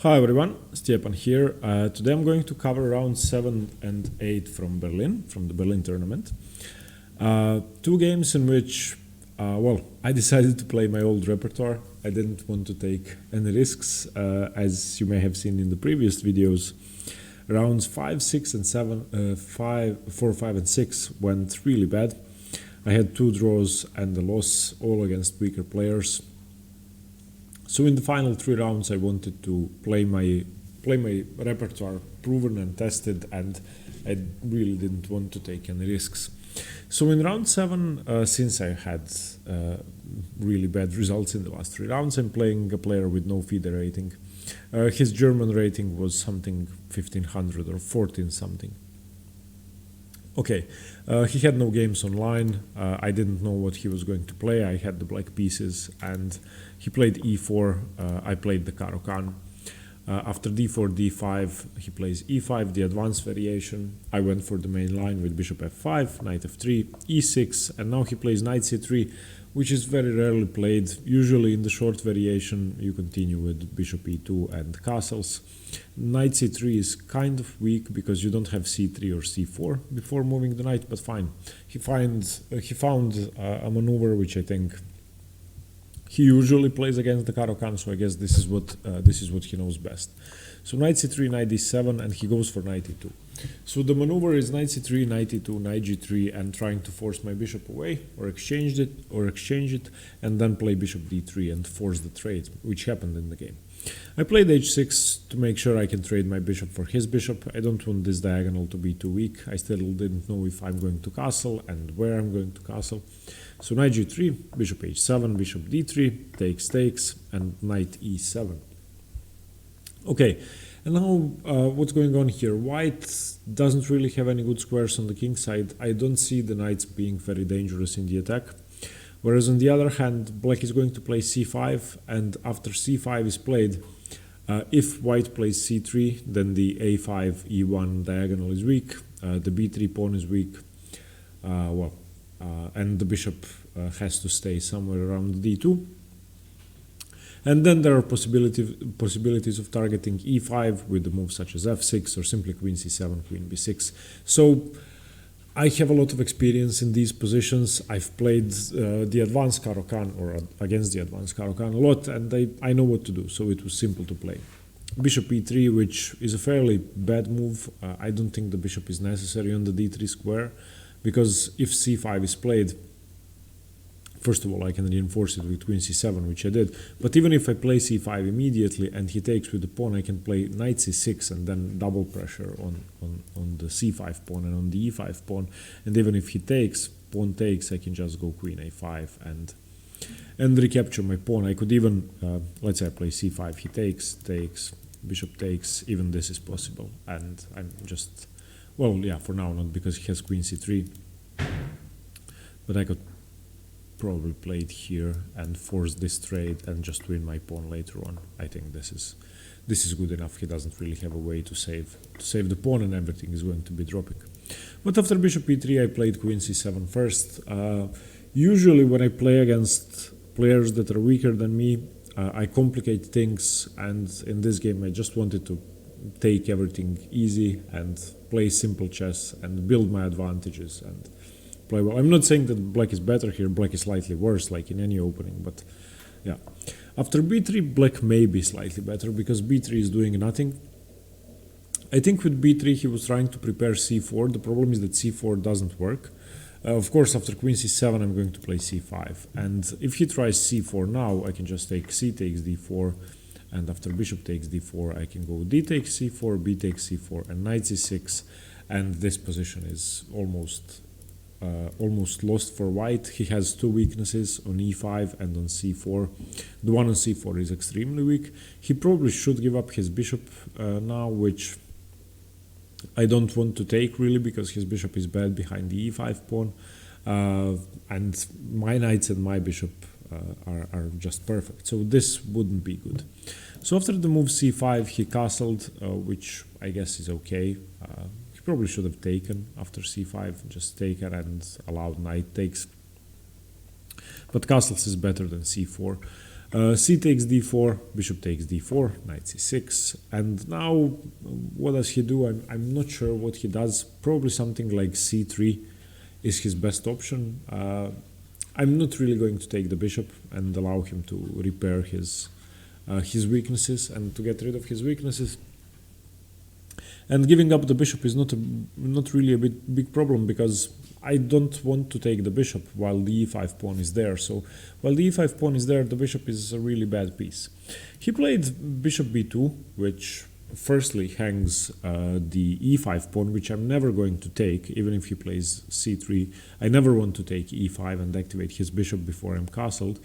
Hi everyone, Stjepan here. Today I'm going to cover rounds 7 and 8 from Berlin, from the Berlin tournament. Two games in which, I decided to play my old repertoire. I didn't want to take any risks, as you may have seen in the previous videos. Rounds 5, 6 and 7, 4, 5 and 6 went really bad. I had 2 draws and a loss, all against weaker players. So in the final 3 rounds I wanted to play my repertoire proven and tested, and I really didn't want to take any risks. So in round 7, since I had really bad results in the last 3 rounds, I'm playing a player with no FIDE rating. His German rating was something 1500 or 14 something. Okay, he had no games online. I didn't know what he was going to play. I had the black pieces and he played e4. I played the Caro-Kann. After d4, d5, he plays e5, the advanced variation. I went for the main line with bishop f5, knight f3, e6, and now he plays knight c3, which is very rarely played. Usually in the short variation you continue with bishop e2 and castles. Knight c3 is kind of weak because you don't have c3 or c4 before moving the knight, but fine. He found a maneuver which I think he usually plays against the Caro-Kann, so I guess this is what he knows best. So knight c3, knight d7, and he goes for knight e2. So the maneuver is knight c3, knight e2, knight g3, and trying to force my bishop away, or exchange it, and then play bishop d3 and force the trade, which happened in the game. I played h6 to make sure I can trade my bishop for his bishop. I don't want this diagonal to be too weak. I still didn't know if I'm going to castle and where I'm going to castle. So knight g3, bishop h7, bishop d3, takes, and knight e7. Okay, and now what's going on here? White doesn't really have any good squares on the king side. I don't see the knights being very dangerous in the attack. Whereas on the other hand, black is going to play c5, and after c5 is played, if white plays c3, then the a5, e1 diagonal is weak, the b3 pawn is weak, and the bishop has to stay somewhere around d2. And then there are possibilities of targeting e5 with the moves such as f6 or simply queen c7, queen b6. So I have a lot of experience in these positions. I've played the advanced Caro-Kann or against the advanced Caro-Kann a lot, and I know what to do, so it was simple to play. Bishop e3, which is a fairly bad move. I don't think the bishop is necessary on the d3 square, because if c5 is played, first of all, I can reinforce it with queen c7, which I did. But even if I play c5 immediately and he takes with the pawn, I can play knight c6 and then double pressure on the c5 pawn and on the e5 pawn. And even if he takes, pawn takes, I can just go queen a5 and recapture my pawn. I could even, let's say I play c5, he takes, bishop takes, even this is possible. And I'm just, well, yeah, for now not, because he has queen c3. But I could probably play it here and force this trade and just win my pawn later on. I think this is good enough. He doesn't really have a way to save the pawn, and everything is going to be dropping. But after bishop e3 I played queen c7 first. Usually when I play against players that are weaker than me, I complicate things, and in this game I just wanted to take everything easy and play simple chess and build my advantages and play well. I'm not saying that black is better here, black is slightly worse, like in any opening, but yeah. After b3, black may be slightly better, because b3 is doing nothing. I think with b3 he was trying to prepare c4. The problem is that c4 doesn't work. Of course, after queen c7 I'm going to play c5, and if he tries c4 now, I can just take c takes d4, and after bishop takes d4 I can go d takes c4, b takes c4, and knight c6, and this position is almost lost for white. He has 2 weaknesses on e5 and on c4. The one on c4 is extremely weak. He probably should give up his bishop now, which I don't want to take really, because his bishop is bad behind the e5 pawn, and my knights and my bishop are just perfect, so this wouldn't be good. So after the move c5 he castled, which I guess is okay. Probably should have taken after c5, just taken and allowed knight takes. But castles is better than c4. C takes d4, bishop takes d4, knight c6, and now what does he do? I'm not sure what he does. Probably something like c3 is his best option. I'm not really going to take the bishop and allow him to repair his weaknesses and to get rid of his weaknesses. And giving up the bishop is not really a big problem, because I don't want to take the bishop while the e5 pawn is there. So while the e5 pawn is there, the bishop is a really bad piece. He played bishop b2, which firstly hangs the e5 pawn, which I'm never going to take. Even if he plays c3, I never want to take e5 and activate his bishop before I'm castled.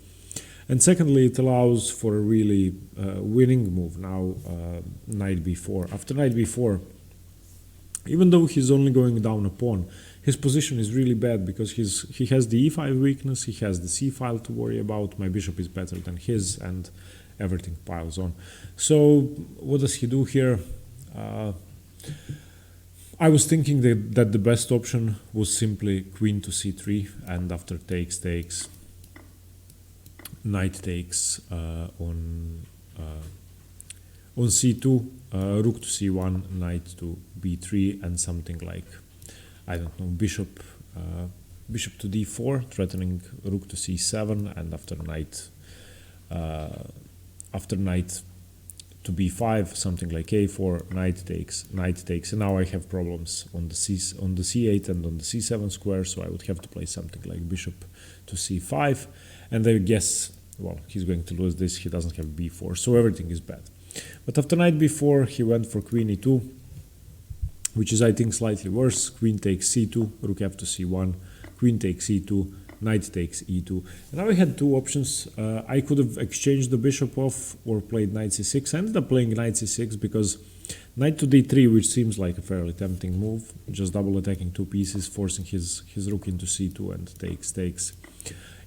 And secondly, it allows for a really winning move now, knight b4. After knight b4, even though he's only going down a pawn, his position is really bad, because he has the e5 weakness, he has the c file to worry about, my bishop is better than his, and everything piles on. So what does he do here? I was thinking that the best option was simply queen to c3, and after takes, knight takes on c2, rook to c1, knight to b3, and something like, I don't know, bishop to d4, threatening rook to c7, and after knight to b5, something like a4, knight takes, and now I have problems on the c8 and on the c7 square, so I would have to play something like bishop to c5, and I guess, well, he's going to lose this, he doesn't have b4, so everything is bad. But after knight b4, he went for queen e2, which is, I think, slightly worse. Queen takes c2, rook f to c1, queen takes e2, knight takes e2. And now I had two options. I could have exchanged the bishop off or played knight c6. I ended up playing knight c6 because knight to d3, which seems like a fairly tempting move, just double attacking two pieces, forcing his rook into c2 and takes.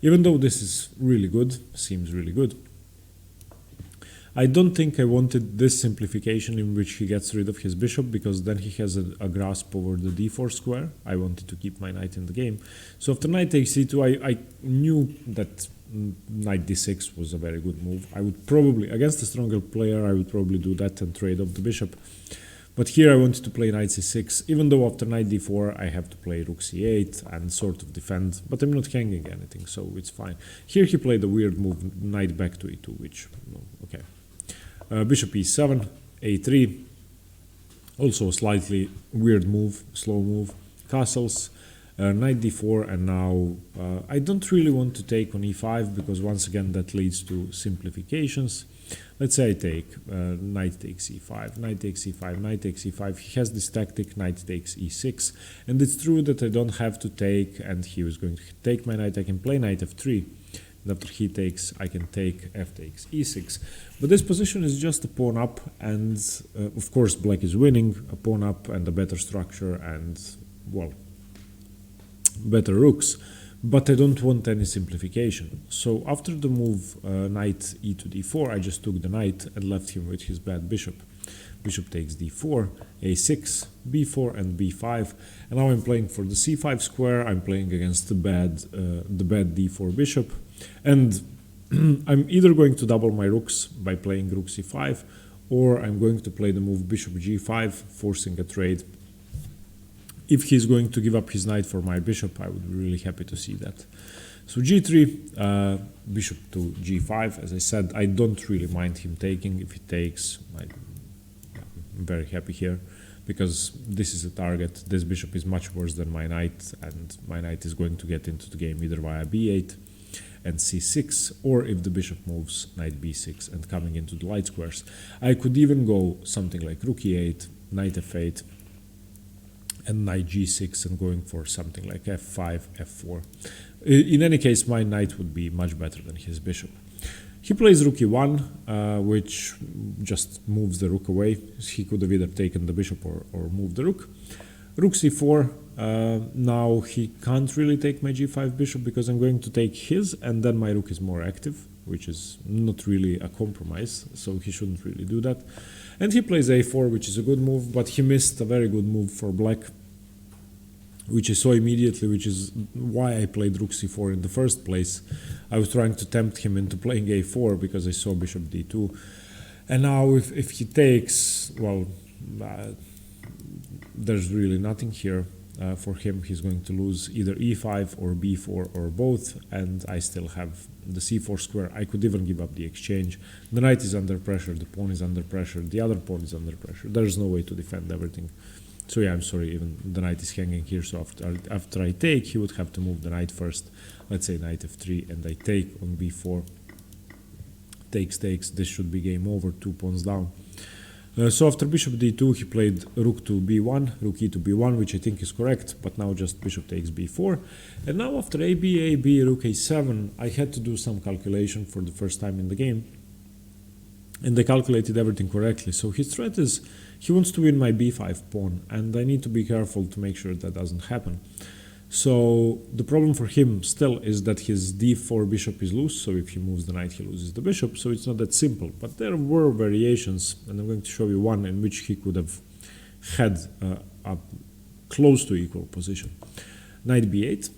Even though this is really good, seems really good, I don't think I wanted this simplification in which he gets rid of his bishop, because then he has a grasp over the d4 square. I wanted to keep my knight in the game. So after knight takes c2, I knew that knight d6 was a very good move. I would probably, against a stronger player, I would probably do that and trade off the bishop. But here I wanted to play knight c6, even though after knight d4 I have to play rook c8 and sort of defend, but I'm not hanging anything, so it's fine. Here he played a weird move, knight back to e2, which, okay. Bishop e7, a3, also a slightly weird move, slow move, castles, knight d4, and now I don't really want to take on e5, because once again that leads to simplifications. Let's say I take knight takes e5, knight takes e5, knight takes e5. He has this tactic, knight takes e6, and it's true that I don't have to take, and he was going to take my knight. I can play knight f3. After he takes, I can take f takes e6. But this position is just a pawn up, and of course black is winning, a pawn up and a better structure and, well, better rooks. But I don't want any simplification. So after the move knight e to d4, I just took the knight and left him with his bad bishop. Bishop takes d4, a6, b4 and b5. And now I'm playing for the c5 square. I'm playing against the bad d4 bishop. And I'm either going to double my rooks by playing rook c5, or I'm going to play the move bishop g5, forcing a trade. If he's going to give up his knight for my bishop, I would be really happy to see that. So g3, bishop to g5. As I said, I don't really mind him taking. If he takes, I'm very happy here, because this is a target. This bishop is much worse than my knight, and my knight is going to get into the game either via b8 and c6, or if the bishop moves, knight b6 and coming into the light squares. I could even go something like rook e8, knight f8, and knight g6, and going for something like f5, f4. In any case, my knight would be much better than his bishop. He plays rook e1, which just moves the rook away. He could have either taken the bishop or moved the rook. Rook c4, now he can't really take my g5 bishop, because I'm going to take his, and then my rook is more active, which is not really a compromise, so he shouldn't really do that. And he plays a4, which is a good move, but he missed a very good move for black. which I saw immediately, which is why I played rook c4 in the first place. I was trying to tempt him into playing a4 because I saw bishop d2. And now if he takes, well, there's really nothing here for him. He's going to lose either e5 or b4 or both, and I still have the c4 square. I could even give up the exchange. The knight is under pressure, the pawn is under pressure, the other pawn is under pressure. There's no way to defend everything. So yeah, I'm sorry, even the knight is hanging here, so after I take, he would have to move the knight first. Let's say knight f3, and I take on b4. Takes, this should be game over, 2 pawns down. So after bishop d2, he played rook to b1, rook e to b1, which I think is correct, but now just bishop takes b4. And now after ab, rook a7, I had to do some calculation for the first time in the game. And I calculated everything correctly. So his threat is, he wants to win my b5 pawn, and I need to be careful to make sure that doesn't happen. So the problem for him still is that his d4 bishop is loose, so if he moves the knight he loses the bishop, so it's not that simple. But there were variations, and I'm going to show you one in which he could have had a close to equal position. Knight b8,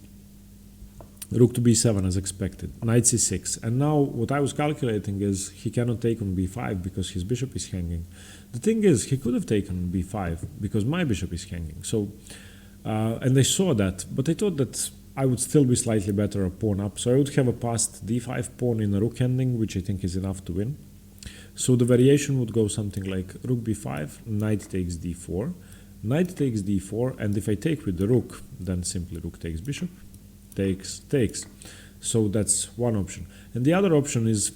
rook to b7 as expected, knight c6, and now what I was calculating is he cannot take on b5 because his bishop is hanging. The thing is, he could have taken b5 because my bishop is hanging. So and I saw that, but I thought that I would still be slightly better a pawn up, so I would have a passed d5 pawn in a rook ending, which I think is enough to win. So the variation would go something like rook b5, knight takes d4, knight takes d4, and if I take with the rook, then simply rook takes bishop, takes. So that's one option. And the other option is,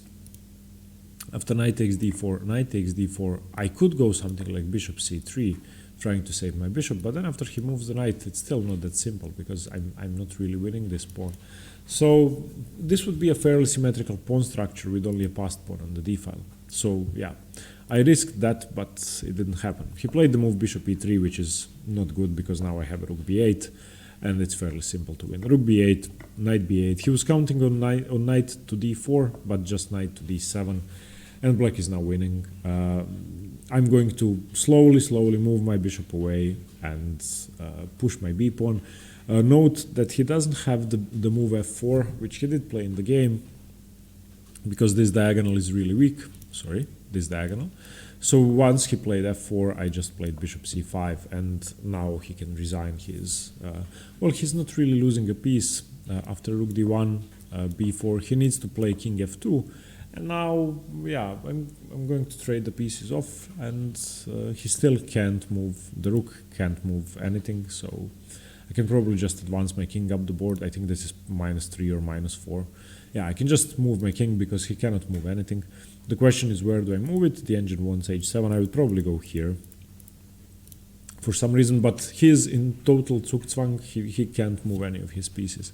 after knight takes d4, I could go something like bishop c3, trying to save my bishop, but then after he moves the knight, it's still not that simple because I'm not really winning this pawn. So this would be a fairly symmetrical pawn structure with only a passed pawn on the d file. So yeah, I risked that, but it didn't happen. He played the move bishop e3, which is not good because now I have a rook b8, and it's fairly simple to win. Rook b8, knight b8. He was counting on knight to d4, but just knight to d7, and black is now winning. I'm going to slowly move my bishop away and push my b pawn. Note that he doesn't have the move f4, which he did play in the game, because this diagonal is really weak. Sorry, this diagonal. So once he played f4, I just played bishop c5, and now he can resign his... well, he's not really losing a piece. After rook d1, b4, he needs to play king f2. And now, yeah, I'm going to trade the pieces off, and he still can't move, the rook can't move anything, so I can probably just advance my king up the board. I think this is -3 or -4. Yeah, I can just move my king because he cannot move anything. The question is, where do I move it? The engine wants h7, I would probably go here for some reason, but he is in total Zugzwang, he can't move any of his pieces.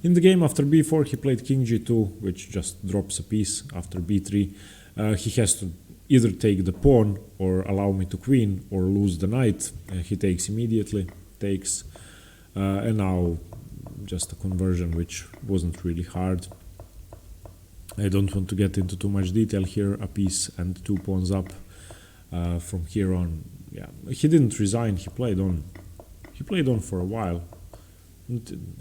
In the game after b4, he played king g2, which just drops a piece. After b3, he has to either take the pawn or allow me to queen or lose the knight. He takes immediately, takes, and now just a conversion, which wasn't really hard. I don't want to get into too much detail here. A piece and 2 pawns up from here on. Yeah, he didn't resign. He played on. He played on for a while.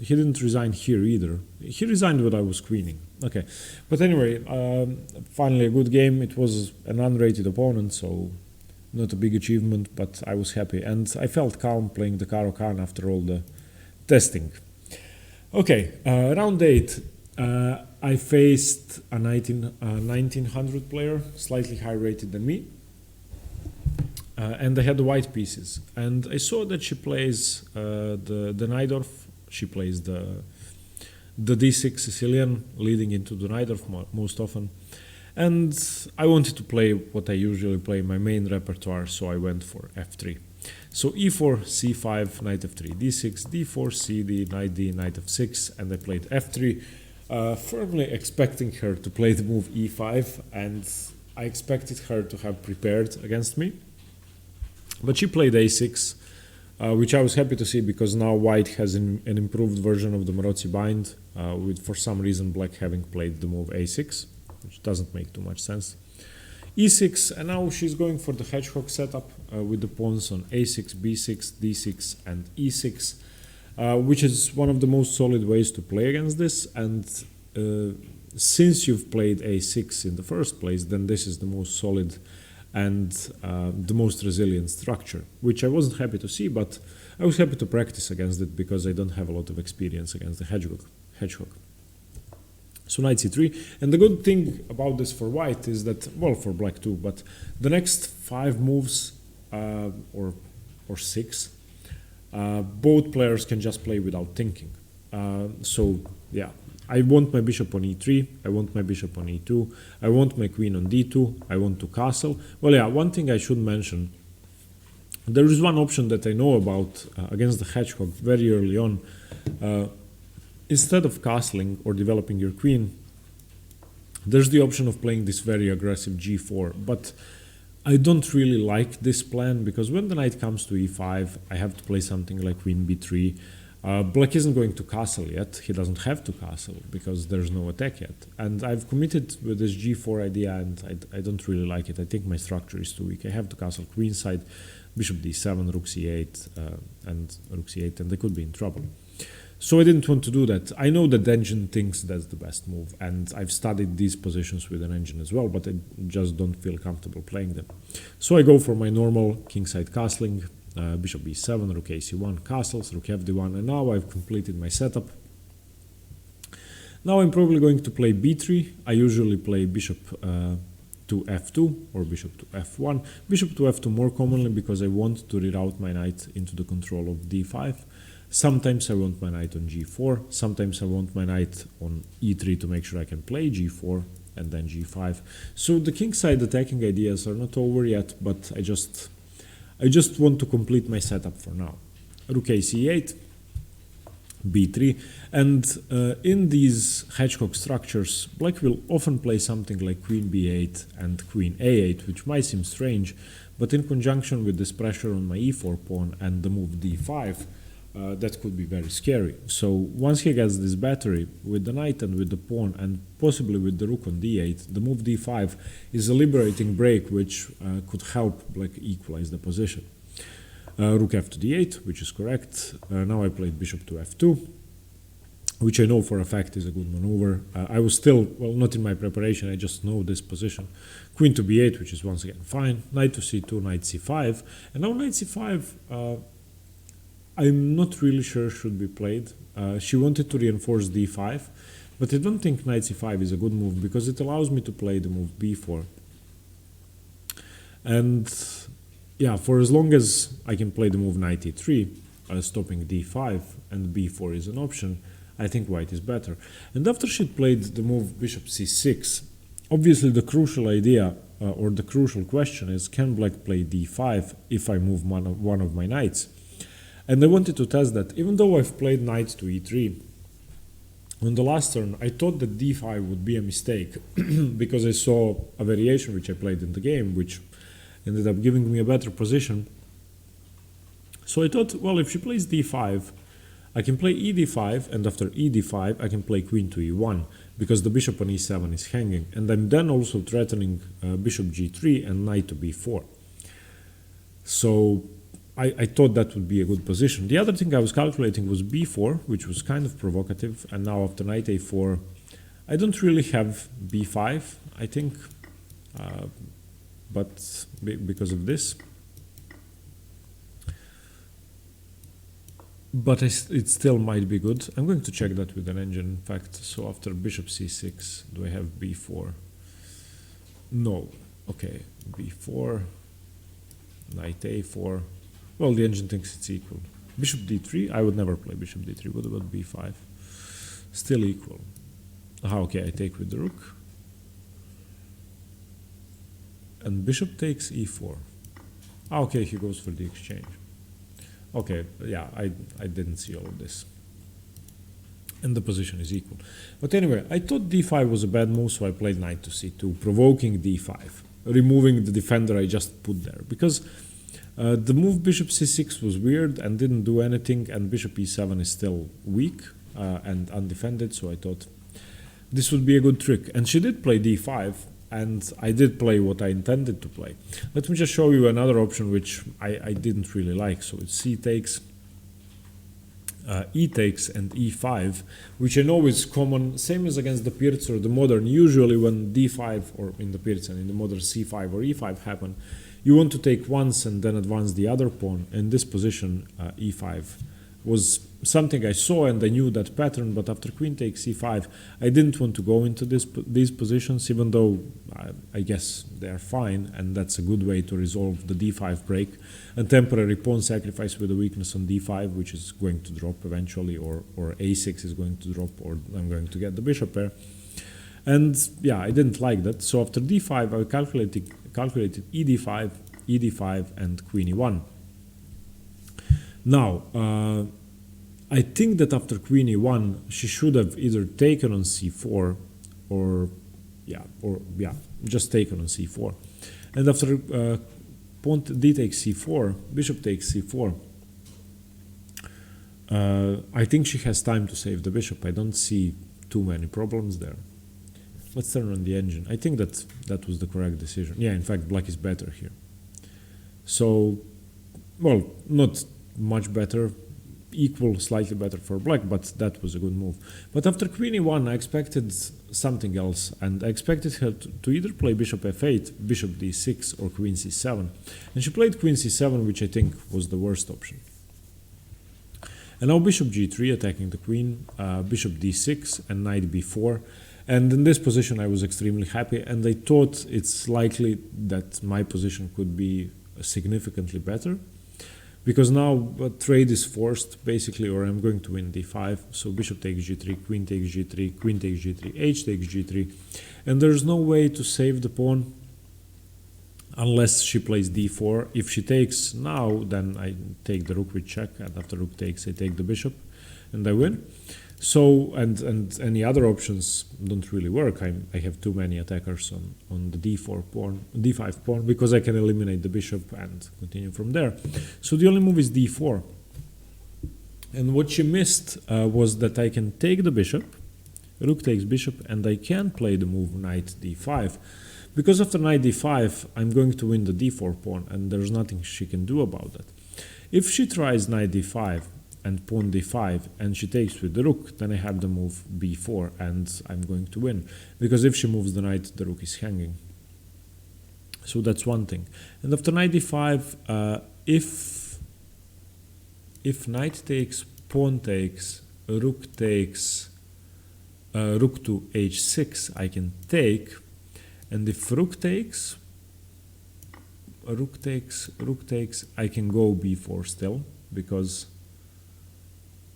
He didn't resign here either. He resigned when I was queening. Okay, but anyway, finally a good game. It was an unrated opponent, so not a big achievement, but I was happy. And I felt calm playing the Caro-Kann after all the testing. Okay, round 8. I faced a 1900 player, slightly higher rated than me. And I had the white pieces. And I saw that she plays the Najdorf. She plays the d6 Sicilian, leading into the Najdorf most often. And I wanted to play what I usually play, my main repertoire, so I went for f3. So e4, c5, knight f3, d6, d4, cd, knight d, knight f6, and I played f3, firmly expecting her to play the move e5, and I expected her to have prepared against me. But she played a6, which I was happy to see because now white has an improved version of the Maroczy bind, with for some reason black having played the move a6, which doesn't make too much sense. e6, and now she's going for the hedgehog setup with the pawns on a6, b6, d6, and e6. which is one of the most solid ways to play against this. And since you've played a6 in the first place, then this is the most solid and the most resilient structure, which I wasn't happy to see, but I was happy to practice against it because I don't have a lot of experience against the hedgehog. So knight c3, and the good thing about this for white is that, well, for black too, but the next 5 moves or 6, both players can just play without thinking. So yeah, I want my bishop on e3, I want my bishop on e2, I want my queen on d2, I want to castle. Well, yeah, one thing I should mention, there is one option that I know about against the hedgehog very early on. Instead of castling or developing your queen, there's the option of playing this very aggressive g4, but I don't really like this plan because when the knight comes to e5, I have to play something like queen b3. Black isn't going to castle yet, he doesn't have to castle because there's no attack yet. And I've committed with this g4 idea and I don't really like it. I think my structure is too weak. I have to castle queenside, bishop d7, rook c8 and rook c8, and they could be in trouble. So I didn't want to do that. I know that the engine thinks that's the best move, and I've studied these positions with an engine as well, but I just don't feel comfortable playing them. So I go for my normal kingside castling, bishop b7, rook ac1, castles, rook fd1, and now I've completed my setup. Now I'm probably going to play b3. I usually play bishop to f2 or bishop to f1. Bishop to f2 more commonly because I want to reroute my knight into the control of d5. Sometimes I want my knight on g4, sometimes I want my knight on e3 to make sure I can play g4 and then g5. So the kingside attacking ideas are not over yet, but I just want to complete my setup for now. Rook ac8, b3, and in these hedgehog structures, black will often play something like queen b8 and queen a8, which might seem strange, but in conjunction with this pressure on my e4 pawn and the move d5, that could be very scary. So once he gets this battery with the knight and with the pawn and possibly with the rook on d8, the move d5 is a liberating break which could help black equalize the position. Rook f to d8, which is correct. Now I played bishop to f2, which I know for a fact is a good maneuver. I was still, well, not in my preparation, I just know this position. Queen to b8, which is once again fine. Knight to c2, knight c5. And now knight c5, I'm not really sure should be played. She wanted to reinforce d5, but I don't think knight c5 is a good move because it allows me to play the move b4. And yeah, for as long as I can play the move knight e3, stopping d5, and b4 is an option, I think white is better. And after she played the move bishop c6, obviously the crucial idea or the crucial question is, can black play d5 if I move one of my knights? And I wanted to test that. Even though I've played knight to e3, on the last turn I thought that d5 would be a mistake because I saw a variation which I played in the game which ended up giving me a better position. So I thought, well, if she plays d5, I can play ed5, and after ed5 I can play queen to e1 because the bishop on e7 is hanging, and I'm then also threatening bishop g3 and knight to b4. So I thought that would be a good position. The other thing I was calculating was b4, which was kind of provocative, and now after knight a4, I don't really have b5, I think, but because of this. But it still might be good. I'm going to check that with an engine, in fact. So after bishop c6, do I have b4? No. Okay, b4, knight a4. Well, the engine thinks it's equal. Bishop d3, I would never play bishop d3. What about b5? Still equal. Okay, I take with the rook. And bishop takes e4. Okay, he goes for the exchange. Okay, yeah, I didn't see all of this. And the position is equal. But anyway, I thought d5 was a bad move, so I played knight to c2, provoking d5, removing the defender I just put there. Because the move bishop c6 was weird and didn't do anything, and bishop e7 is still weak and undefended, so I thought this would be a good trick. And she did play d5, and I did play what I intended to play. Let me just show you another option which I didn't really like. So it's c takes, e takes and e5, which I know is common, same as against the Pirc or the modern. Usually when d5, or in the Pirc and in the modern c5 or e5 happen, you want to take once and then advance the other pawn. In this position, e5 was something I saw and I knew that pattern, but after queen takes e5, I didn't want to go into these positions, even though I guess they are fine, and that's a good way to resolve the d5 break. A temporary pawn sacrifice with a weakness on d5, which is going to drop eventually, or a6 is going to drop, or I'm going to get the bishop pair. And yeah, I didn't like that. So after d5, I calculated ed5, ed5, and queen e1. Now, I think that after queen e1, she should have either taken on c4, or just taken on c4. And after pawn d takes c4, bishop takes c4, I think she has time to save the bishop. I don't see too many problems there. Let's turn on the engine. I think that was the correct decision. Yeah, in fact, black is better here. So, well, not much better, equal, slightly better for black, but that was a good move. But after queen e1, I expected something else, and I expected her to either play bishop f8, bishop d6, or queen c7. And she played queen c7, which I think was the worst option. And now bishop g3, attacking the queen, bishop d6, and knight b4. And in this position, I was extremely happy, and I thought it's likely that my position could be significantly better. Because now trade is forced, basically, or I'm going to win d5. So bishop takes g3, queen takes g3, queen takes g3, h takes g3. And there's no way to save the pawn unless she plays d4. If she takes now, then I take the rook with check, and after rook takes, I take the bishop, and I win. So, and any other options don't really work. I have too many attackers on the d4 pawn, d5 pawn, because I can eliminate the bishop and continue from there. So the only move is d4. And what she missed was that I can take the bishop, rook takes bishop, and I can play the move knight d5. Because after knight d5, I'm going to win the d4 pawn, and there's nothing she can do about that. If she tries knight d5, and pawn d5, and she takes with the rook, then I have the move b4, and I'm going to win. Because if she moves the knight, the rook is hanging. So that's one thing. And after knight d5, if knight takes, pawn takes, rook takes, rook to h6, I can take. And if rook takes, I can go b4 still, because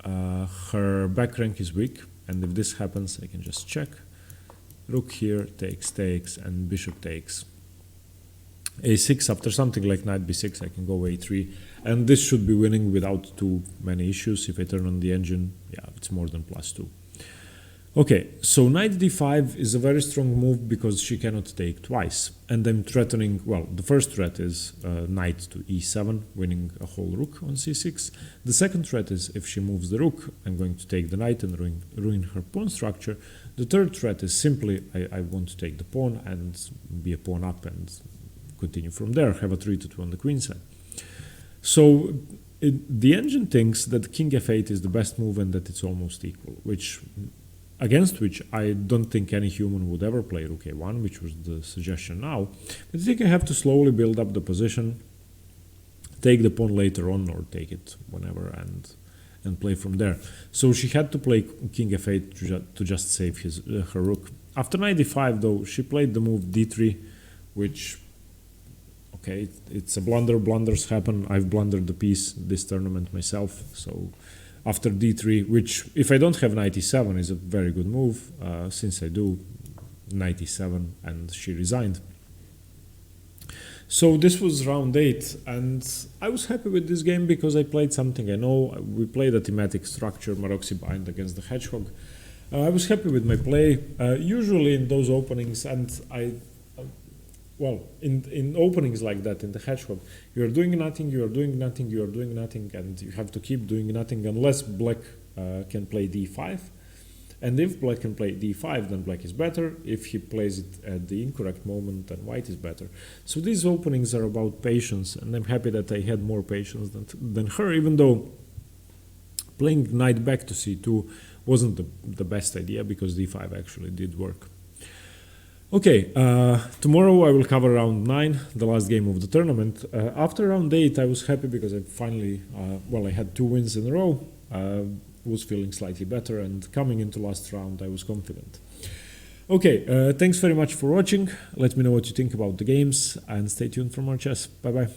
her back rank is weak, and if this happens, I can just check. Rook here takes, and bishop takes. a6, after something like knight b6, I can go a3, and this should be winning without too many issues. If I turn on the engine, yeah, it's more than +2. Okay, so knight d5 is a very strong move because she cannot take twice. And I'm threatening, well, the first threat is knight to e7, winning a whole rook on c6. The second threat is if she moves the rook, I'm going to take the knight and ruin her pawn structure. The third threat is simply I want to take the pawn and be a pawn up and continue from there, have a 3-2 on the queen side. So the engine thinks that king f8 is the best move and that it's almost equal, against which I don't think any human would ever play rook a1, which was the suggestion now. But I think I have to slowly build up the position, take the pawn later on, or take it whenever, and play from there. So she had to play king f8 to just save her rook. After knight d5, though, she played the move d3, which, okay, it's a blunder. Blunders happen. I've blundered the piece this tournament myself, so after d3, which, if I don't have knight e7, is a very good move, since I do knight e7, and she resigned. So this was round 8, and I was happy with this game because I played something I know. We played a thematic structure, Rxb8 against the hedgehog. I was happy with my play. Usually in those openings, and in openings like that, in the hedgehog, you are doing nothing, you are doing nothing, you are doing nothing, and you have to keep doing nothing unless black can play d5. And if black can play d5, then black is better. If he plays it at the incorrect moment, then white is better. So these openings are about patience, and I'm happy that I had more patience than her, even though Playing knight back to c2 wasn't the best idea because d5 actually did work. Okay, tomorrow I will cover round 9, the last game of the tournament. After round 8 I was happy because I finally, well, I had 2 wins in a row, was feeling slightly better, and coming into last round I was confident. Okay, thanks very much for watching. Let me know what you think about the games and stay tuned for more chess. Bye bye.